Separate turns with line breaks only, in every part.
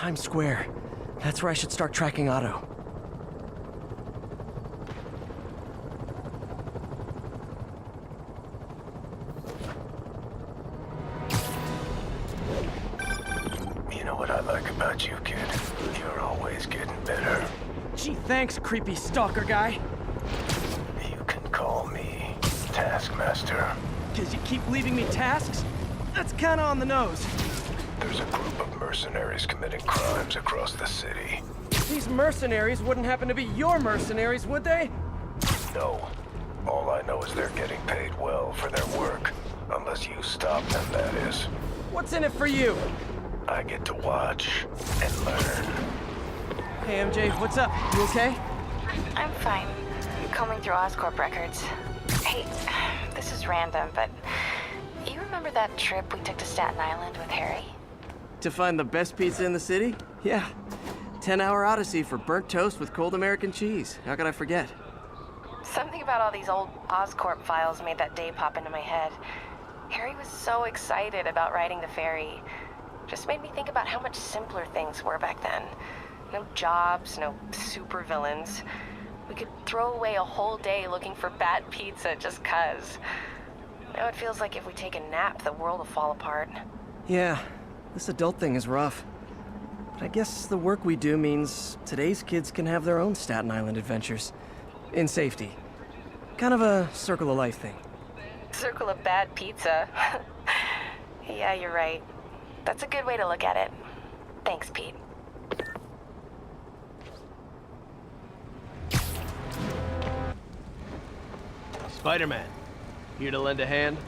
Times Square. That's where I should start tracking Otto.
You know what I like about you, kid? You're always getting better.
Gee, thanks, creepy stalker guy.
You can call me Taskmaster.
'Cause you keep leaving me tasks? That's kinda on the nose.
There's a group of mercenaries committing crimes across the city.
These mercenaries wouldn't happen to be your mercenaries, would they?
No. All I know is they're getting paid well for their work. Unless you stop them, that is.
What's in it for you?
I get to watch and learn.
Hey, MJ, what's up? You okay?
I'm fine. Combing through Oscorp records. Hey, this is random, but you remember that trip we took to Staten Island with Harry?
To find the best pizza in the city? Yeah. 10-hour odyssey for burnt toast with cold American cheese. How could I forget?
Something about all these old Oscorp files made that day pop into my head. Harry was so excited about riding the ferry. Just made me think about how much simpler things were back then. No jobs, no supervillains. We could throw away a whole day looking for bad pizza just 'cause. Now it feels like if we take a nap, the world will fall apart.
Yeah, this adult thing is rough. But I guess the work we do means today's kids can have their own Staten Island adventures. In safety. Kind of a circle of life thing.
Circle of bad pizza. Yeah, you're right. That's a good way to look at it. Thanks, Pete.
Spider-Man, here to lend a hand?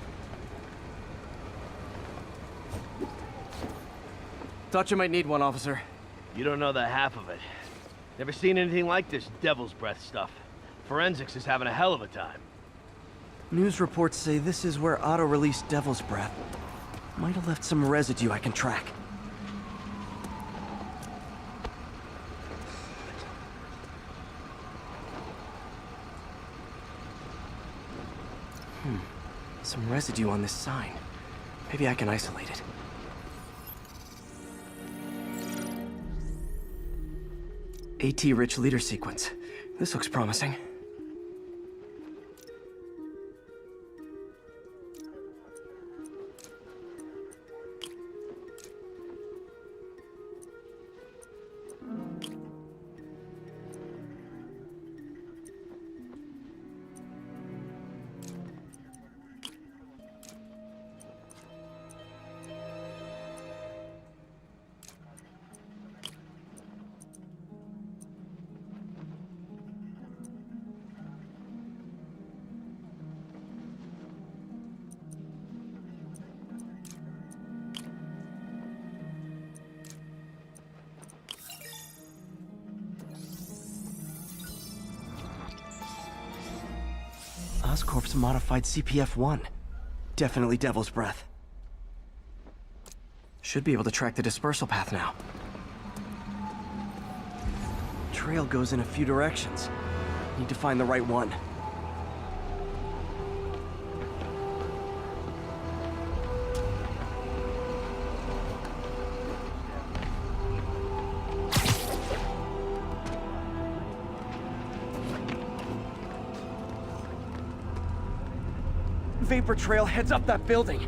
Thought you might need one, officer.
You don't know the half of it. Never seen anything like this devil's breath stuff. Forensics is having a hell of a time.
News reports say this is where Otto released Devil's Breath. Might have left some residue I can track. Some residue on this sign. Maybe I can isolate it. AT-rich leader sequence. This looks promising. Oscorp's modified CPF-1. Definitely Devil's Breath. Should be able to track the dispersal path now. Trail goes in a few directions. Need to find the right one. Vapor trail heads up that building.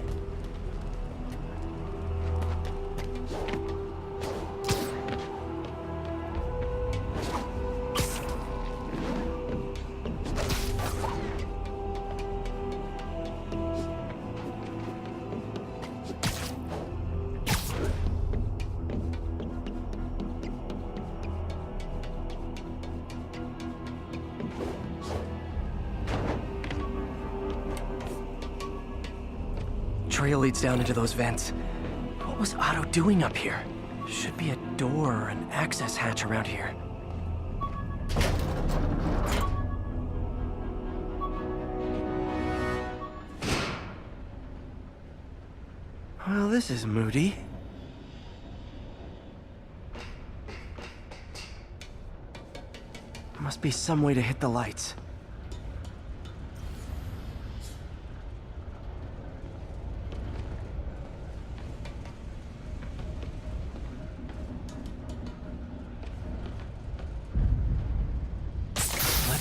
Trail leads down into those vents. What was Otto doing up here? Should be a door or an access hatch around here. Well, this is moody. Must be some way to hit the lights.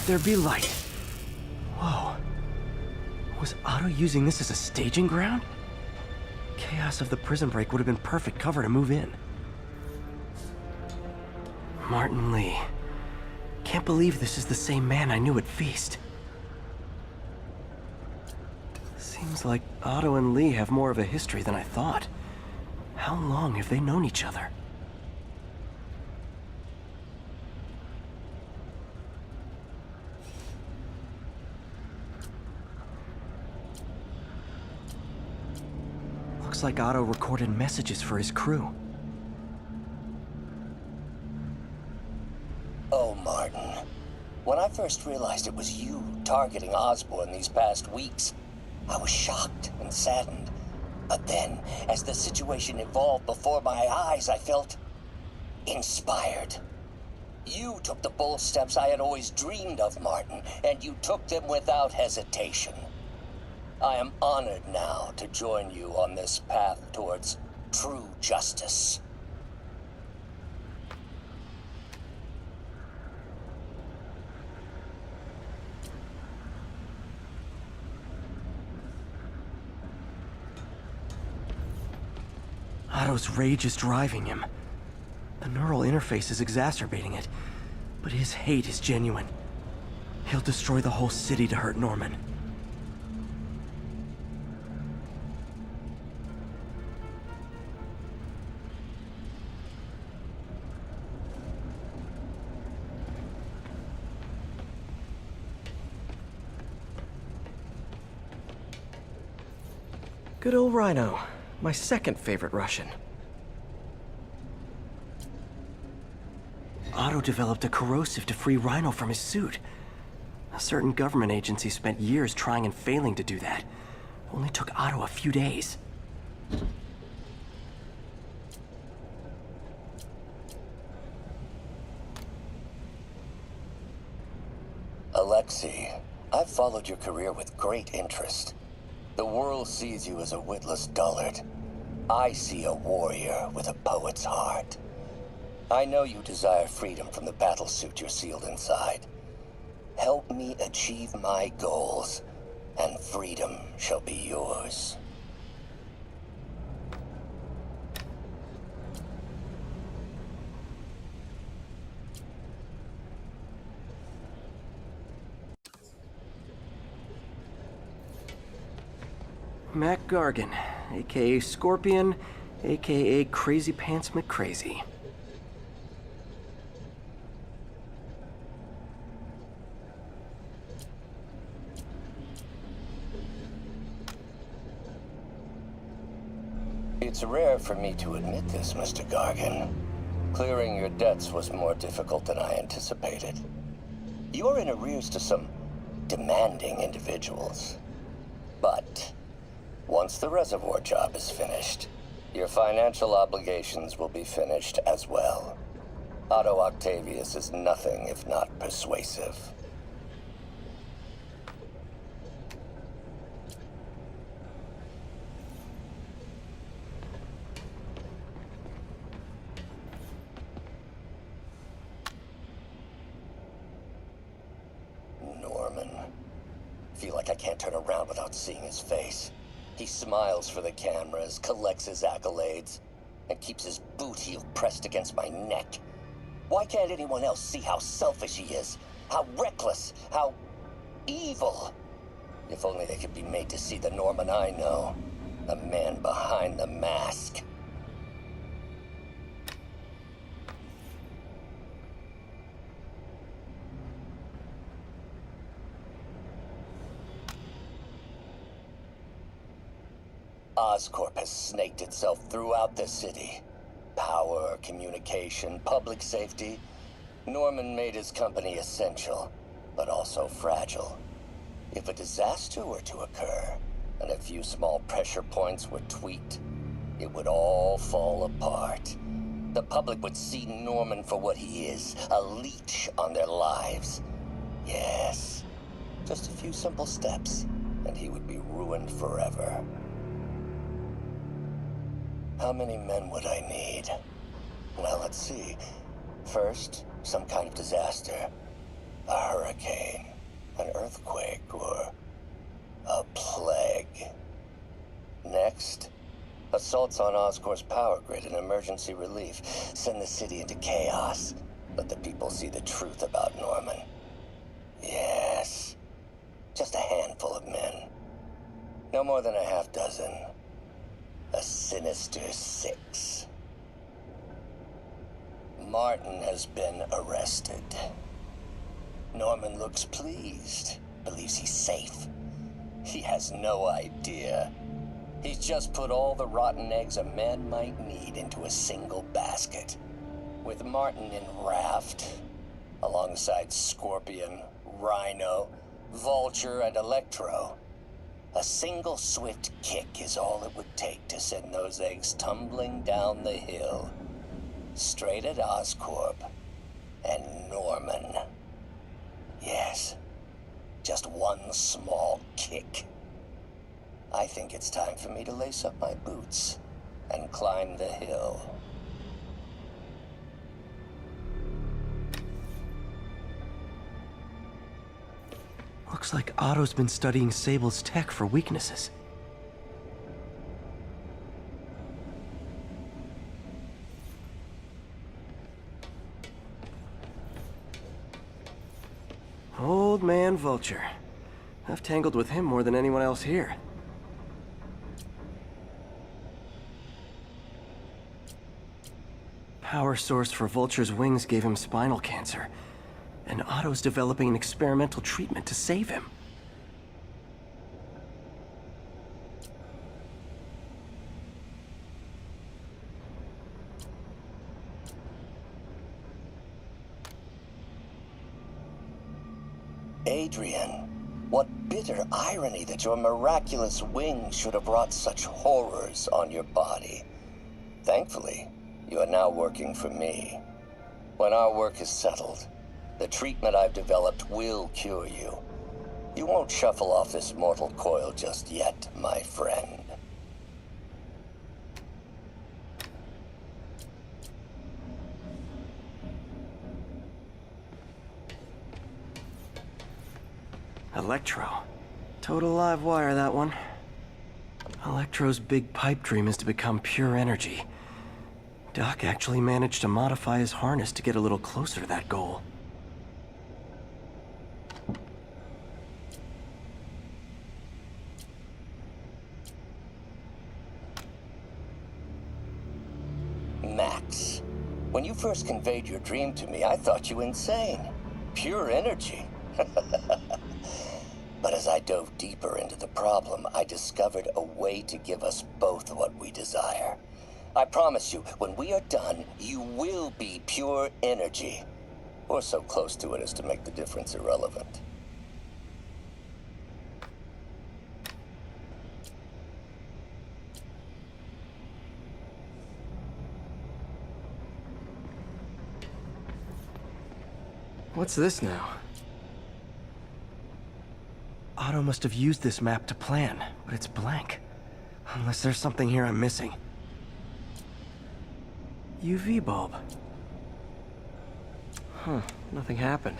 there be light. Whoa. Was Otto using this as a staging ground? Chaos of the prison break would have been perfect cover to move in. Martin Lee. Can't believe this is the same man I knew at Feast. Seems like Otto and Lee have more of a history than I thought. How long have they known each other? Looks like Otto recorded messages for his crew.
Oh, Martin. When I first realized it was you targeting Osborn these past weeks, I was shocked and saddened. But then, as the situation evolved before my eyes, I felt inspired. You took the bold steps I had always dreamed of, Martin, and you took them without hesitation. I am honored now to join you on this path towards true justice.
Otto's rage is driving him. The neural interface is exacerbating it, but his hate is genuine. He'll destroy the whole city to hurt Norman. Good old Rhino. My second favorite Russian. Otto developed a corrosive to free Rhino from his suit. A certain government agency spent years trying and failing to do that. Only took Otto a few days.
Alexei, I've followed your career with great interest. The world sees you as a witless dullard. I see a warrior with a poet's heart. I know you desire freedom from the battlesuit you're sealed inside. Help me achieve my goals, and freedom shall be yours.
Mac Gargan, aka Scorpion, aka Crazy Pants McCrazy.
It's rare for me to admit this, Mr. Gargan. Clearing your debts was more difficult than I anticipated. You're in arrears to some demanding individuals. But once the reservoir job is finished, your financial obligations will be finished as well. Otto Octavius is nothing if not persuasive. Norman. Feel like I can't turn around without seeing his face. He smiles for the cameras, collects his accolades, and keeps his boot heel pressed against my neck. Why can't anyone else see how selfish he is? How reckless? How evil? If only they could be made to see the Norman I know. The man behind the mask. Oscorp has snaked itself throughout the city. Power, communication, public safety. Norman made his company essential, but also fragile. If a disaster were to occur, and a few small pressure points were tweaked, it would all fall apart. The public would see Norman for what he is, a leech on their lives. Yes, just a few simple steps, and he would be ruined forever. How many men would I need? Well, let's see. First, some kind of disaster. a hurricane, an earthquake, or a plague. Next, assaults on Oscorp's power grid and emergency relief send the city into chaos. Let the people see the truth about Norman. Yes, just a handful of men. No more than a half dozen. A sinister 6. Martin has been arrested. Norman looks pleased, believes he's safe. He has no idea. He's just put all the rotten eggs a man might need into a single basket. With Martin in raft, alongside Scorpion, Rhino, Vulture, and Electro, a single swift kick is all it would take to send those eggs tumbling down the hill. Straight at Oscorp and Norman. Yes, just one small kick. I think it's time for me to lace up my boots and climb the hill.
Looks like Otto's been studying Sable's tech for weaknesses. Old man Vulture. I've tangled with him more than anyone else here. Power source for Vulture's wings gave him spinal cancer, and Otto's developing an experimental treatment to save him.
Adrian, what bitter irony that your miraculous wings should have wrought such horrors on your body. Thankfully, you are now working for me. When our work is settled, the treatment I've developed will cure you. You won't shuffle off this mortal coil just yet, my friend.
Electro. Total live wire, that one. Electro's big pipe dream is to become pure energy. Doc actually managed to modify his harness to get a little closer to that goal.
Max, when you first conveyed your dream to me, I thought you insane. Pure energy. But as I dove deeper into the problem, I discovered a way to give us both what we desire. I promise you, when we are done, you will be pure energy. Or so close to it as to make the difference irrelevant.
What's this now? Otto must have used this map to plan, but it's blank. Unless there's something here I'm missing. UV bulb. Huh, nothing happened.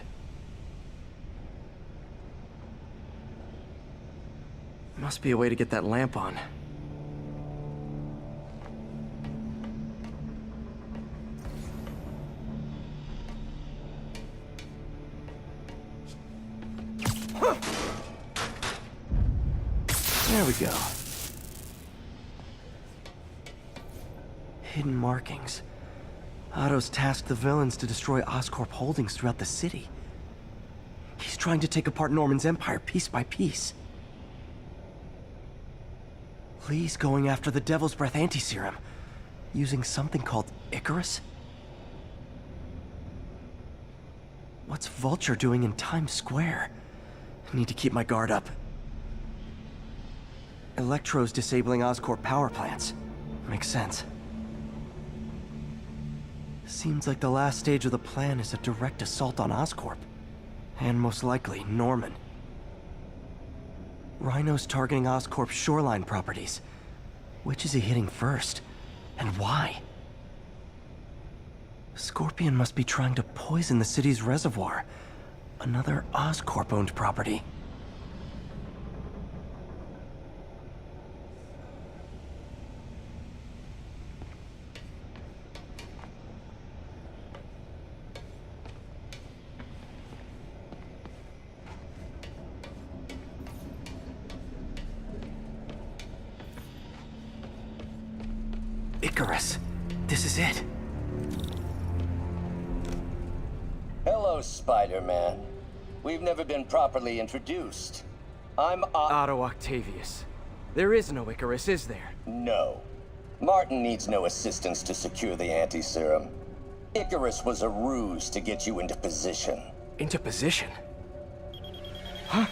Must be a way to get that lamp on. There we go. Hidden markings. Otto's tasked the villains to destroy Oscorp holdings throughout the city. He's trying to take apart Norman's empire piece by piece. Lee's going after the Devil's Breath anti-serum, using something called Icarus? What's Vulture doing in Times Square? I need to keep my guard up. Electro's disabling Oscorp power plants. Makes sense. Seems like the last stage of the plan is a direct assault on Oscorp. And most likely, Norman. Rhino's targeting Oscorp's shoreline properties. Which is he hitting first? And why? Scorpion must be trying to poison the city's reservoir. Another Oscorp-owned property. Icarus. This is it.
Hello, Spider-Man. We've never been properly introduced. I'm
Otto Octavius. There is no Icarus, is there?
No. Martin needs no assistance to secure the anti-serum. Icarus was a ruse to get you into position.
Into position? Huh?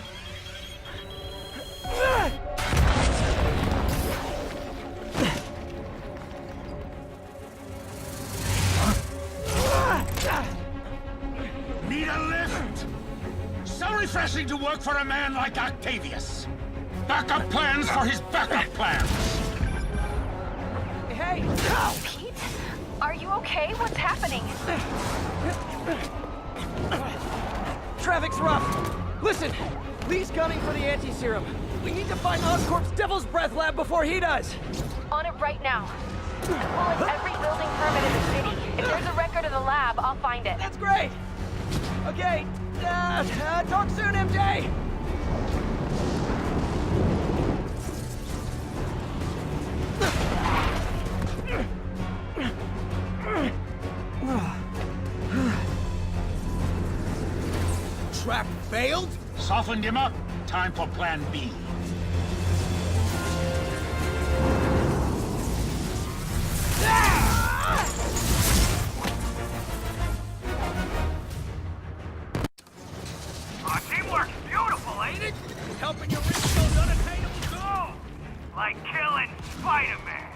Need a lift? So refreshing to work for a man like Octavius. Backup plans for his backup plans.
Hey!
Pete? Are you okay? What's happening?
Traffic's rough. Listen, Lee's gunning for the anti-serum. We need to find Oscorp's Devil's Breath lab before he does.
On it right now. I'm pulling every building permit in the city. If there's a record of the lab, I'll find it.
That's great. Okay, talk soon, MJ.
Trap failed? Softened him up. Time for plan B.
Our teamwork's beautiful, ain't it? Helping you reach those unattainable goals. Like killing Spider-Man.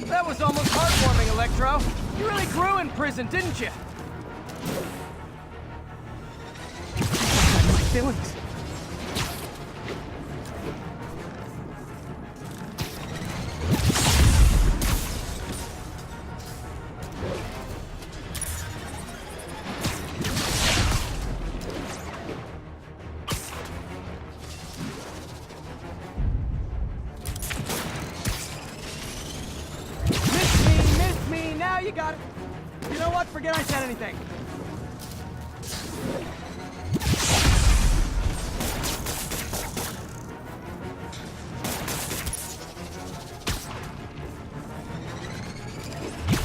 That was almost heartwarming, Electro. You really grew in prison, didn't you? My feelings. Miss me, now you got it. You know what? Forget I said anything.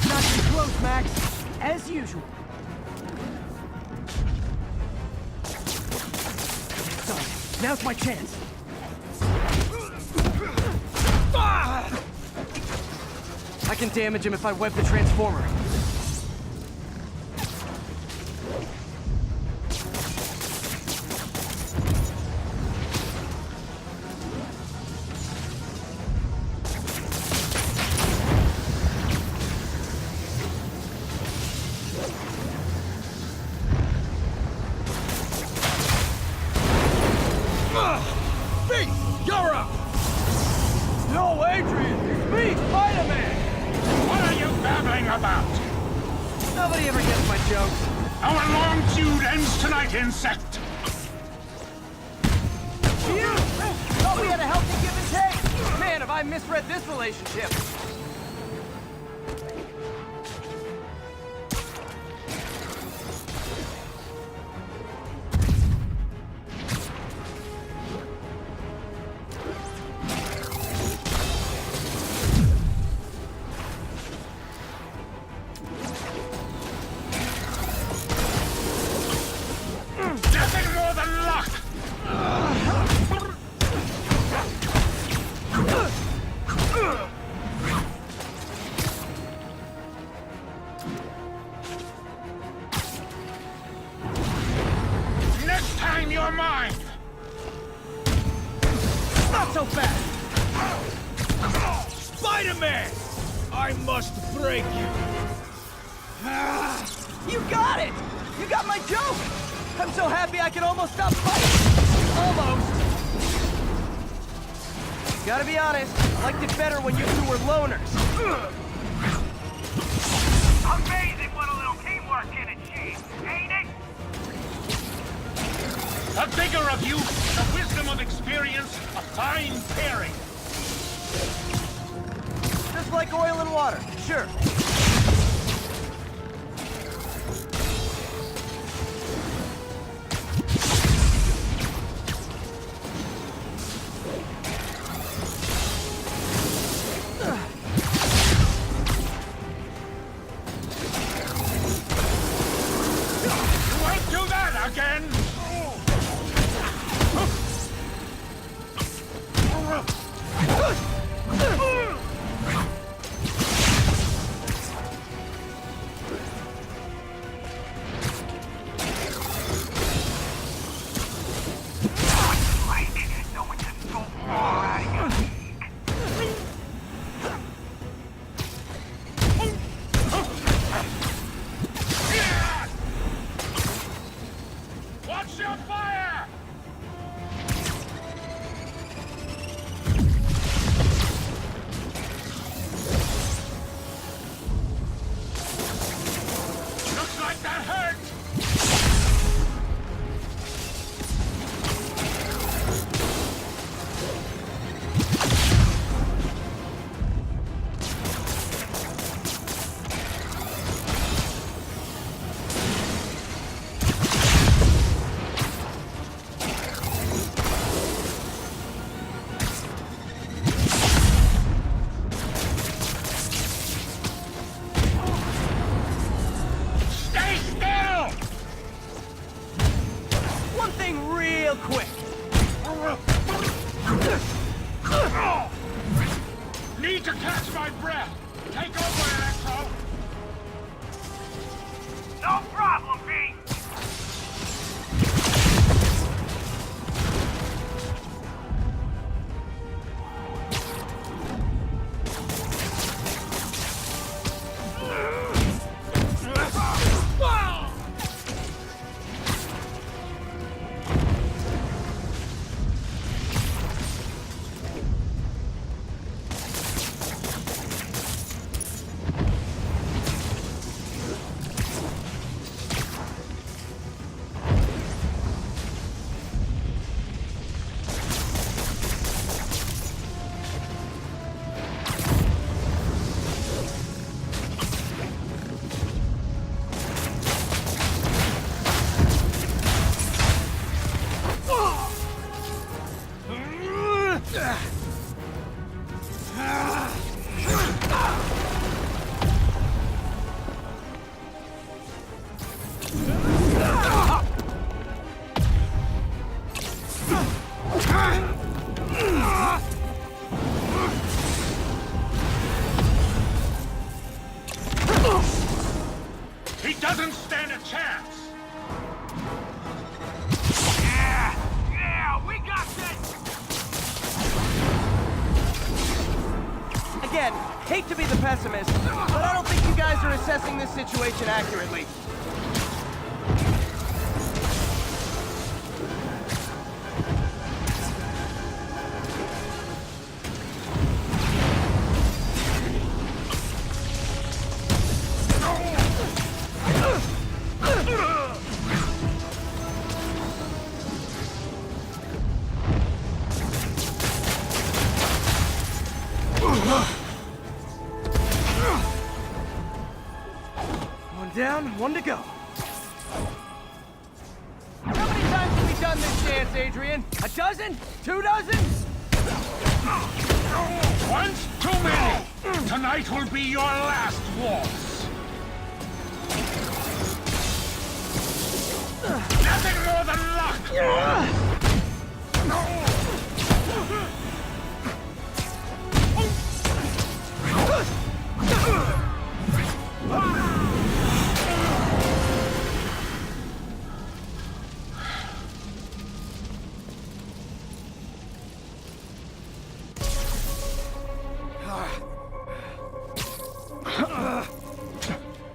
Not too close, Max. As usual. Sorry, now's my chance. I can damage him if I web the transformer.
Beat! You're up!
No, Adrian! It's me, Spider-Man!
What are you babbling about?
Nobody ever gets my jokes.
Our long feud ends tonight, insect!
You! Thought we had a healthy give and take! Man, have I misread this relationship.
Nothing more than luck! Next time you're mine!
Not so fast!
Spider-Man! I must break you!
You got it! You got my joke! I'm so happy I can almost stop fighting! Almost! Gotta be honest, I liked it better when you two were loners.
Amazing what a little teamwork can achieve, ain't it?
oil and water, sure.
Again! Watch your fire! Looks like that hurt!
Real quick.
Need to catch my breath. Take over, Electro.
No problem, Pete.
He doesn't stand a chance!
Yeah, we got this!
Again, hate to be the pessimist, but I don't think you guys are assessing this situation accurately. One down, one to go. How many times have we done this dance, Adrian? A dozen? 2 dozen?
Once too many! Tonight will be your last waltz! Nothing more than luck!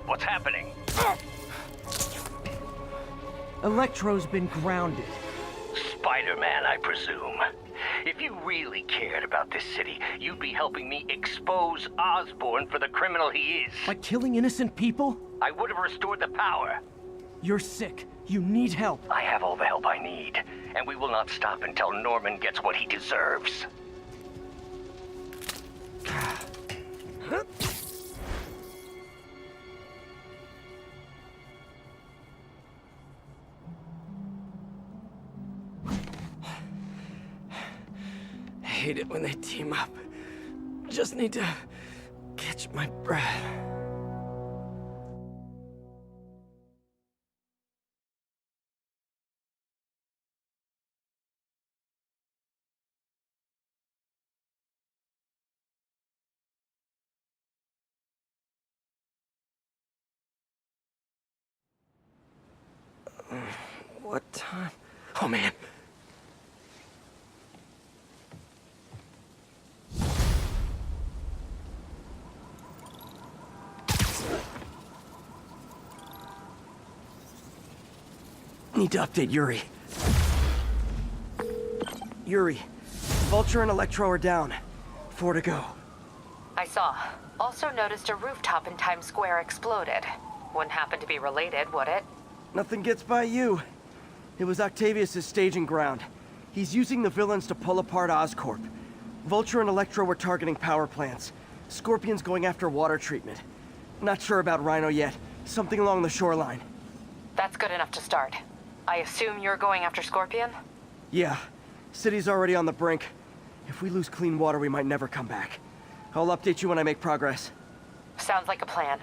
What's happening?
Electro's been grounded.
Spider-Man, I presume. If you really cared about this city, you'd be helping me expose Osborn for the criminal he is.
By killing innocent people?
I would have restored the power.
You're sick. You need help.
I have all the help I need, and we will not stop until Norman gets what he deserves.
hate it when they team up. Just need to catch my breath. What time? Oh, man. Need to update Yuri. Yuri, Vulture and Electro are down. 4 to go.
I saw. Also noticed a rooftop in Times Square exploded. Wouldn't happen to be related, would it?
Nothing gets by you. It was Octavius' staging ground. He's using the villains to pull apart Oscorp. Vulture and Electro were targeting power plants. Scorpion's going after water treatment. Not sure about Rhino yet. Something along the shoreline.
That's good enough to start. I assume you're going after Scorpion?
Yeah. City's already on the brink. If we lose clean water, we might never come back. I'll update you when I make progress.
Sounds like a plan.